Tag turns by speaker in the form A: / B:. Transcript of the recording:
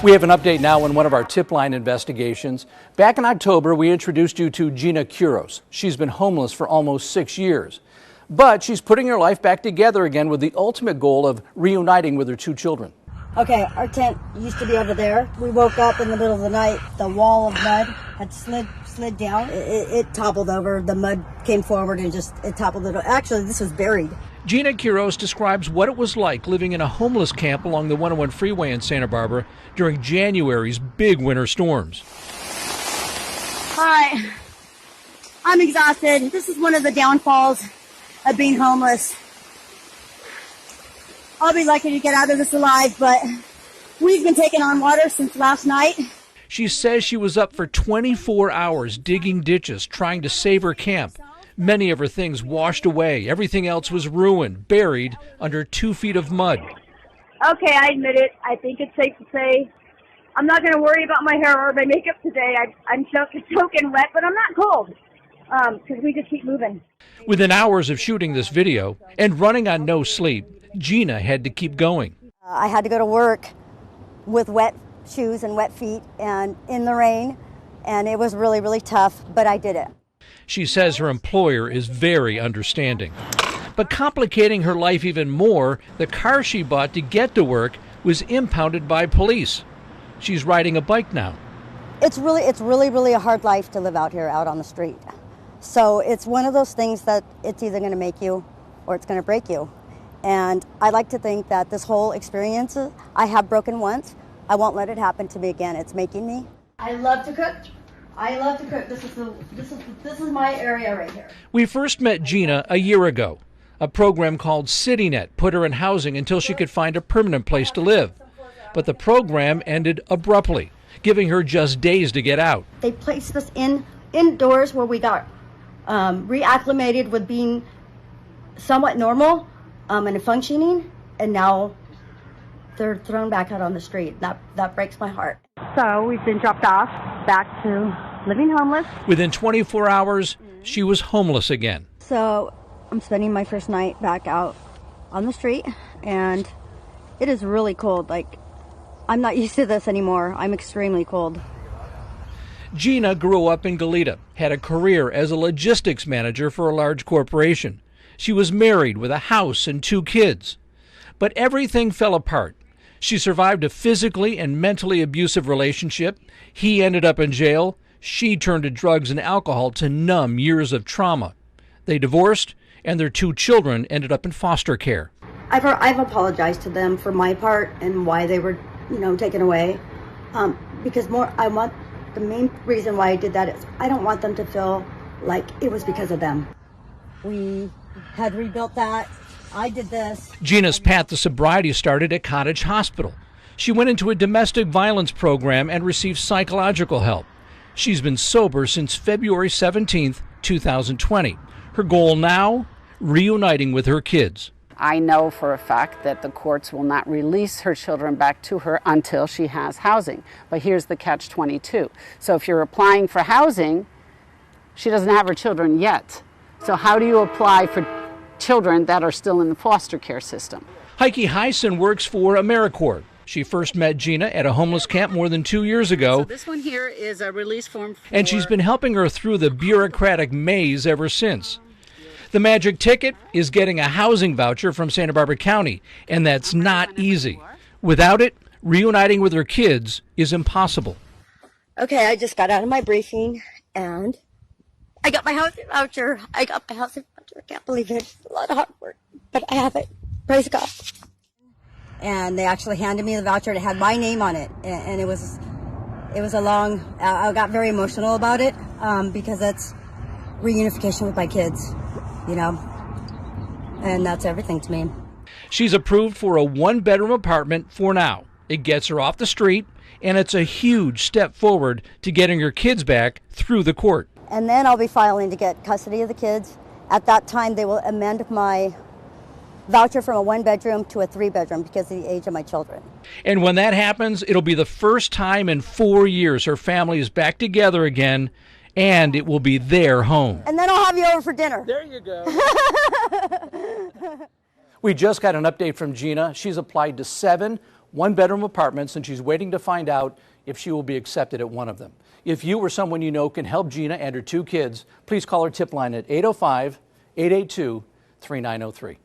A: We have an update now on one of our Tipline investigations. Back in October, we introduced you to Gina. She's been homeless for almost 6 years, but she's putting her life back together again with the ultimate goal of reuniting with her 2 children.
B: Okay, our tent used to be over there. We woke up in the middle of the night. The wall of mud had slid down. It toppled over. The mud came forward and it toppled it. Actually, this was buried.
A: Gina describes what it was like living in a homeless camp along the 101 freeway in Santa Barbara during January's big winter storms.
B: Hi, I'm exhausted. This is one of the downfalls of being homeless. I'll be lucky to get out of this alive, but we've been taking on water since last night.
A: She says she was up for 24 hours digging ditches, trying to save her camp. Many of her things washed away. Everything else was ruined, buried under 2 feet of mud.
C: Okay, I admit it. I think it's safe to say I'm not going to worry about my hair or my makeup today. I'm soaking wet, but I'm not cold because we just keep moving.
A: Within hours of shooting this video and running on no sleep, Gina had to keep going.
B: I had to go to work with wet shoes and wet feet and in the rain, and it was really, really tough, but I did it.
A: She says her employer is very understanding. But complicating her life even more, the car she bought to get to work was impounded by police. She's riding a bike now.
B: It's really a hard life to live out here, out on the street. So it's one of those things that it's either going to make you or it's going to break you. And I like to think that this whole experience, I have broken once. I won't let it happen to me again. It's making me. I love to cook. This is my area right here.
A: We first met Gina a year ago. A program called CityNet put her in housing until she could find a permanent place to live. But the program ended abruptly, giving her just days to get out.
B: They placed us indoors where we got reacclimated with being somewhat normal and functioning, and now they're thrown back out on the street. That breaks my heart. So we've been dropped off back to living homeless.
A: Within 24 hours, she was homeless again.
B: So I'm spending my first night back out on the street, and it is really cold. Like, I'm not used to this anymore. I'm extremely cold.
A: Gina grew up in Goleta, had a career as a logistics manager for a large corporation. She was married with a house and 2 kids. But everything fell apart. She survived a physically and mentally abusive relationship. He ended up in jail. She turned to drugs and alcohol to numb years of trauma. They divorced, and their 2 children ended up in foster care.
B: I've apologized to them for my part and why they were, taken away. Because the main reason why I did that is I don't want them to feel like it was because of them. We had rebuilt that. I did this.
A: Gina's path to sobriety started at Cottage Hospital. She went into a domestic violence program and received psychological help. She's been sober since February 17th, 2020. Her goal now, reuniting with her kids.
D: I know for a fact that the courts will not release her children back to her until she has housing. But here's the catch-22. So if you're applying for housing, she doesn't have her children yet. So how do you apply for children that are still in the foster care system?
A: Heike Heisen works for AmeriCorps. She first met Gina at a homeless camp more than 2 years ago.
D: So this one here is a release form
A: and she's been helping her through the bureaucratic maze ever since. The magic ticket is getting a housing voucher from Santa Barbara County, and that's not easy. Without it, reuniting with her kids is impossible.
B: Okay, I just got out of my briefing, and I got my housing voucher. I can't believe it. It's a lot of hard work, but I have it. Praise God. And they actually handed me the voucher. It had my name on it, and it was a long. I got very emotional about it because that's reunification with my kids, and that's everything to me.
A: She's approved for a 1-bedroom apartment for now. It gets her off the street, and it's a huge step forward to getting her kids back through the court.
B: And then I'll be filing to get custody of the kids. At that time, they will amend my voucher from a 1-bedroom to a 3-bedroom because of the age of my children.
A: And when that happens, it'll be the first time in 4 years her family is back together again, and it will be their home.
B: And then I'll have you over for dinner.
A: There you go. We just got an update from Gina. She's applied to 7 one-bedroom apartments, and she's waiting to find out if she will be accepted at one of them. If you or someone you know can help Gina and her 2 kids, please call her tip line at 805-882-3903.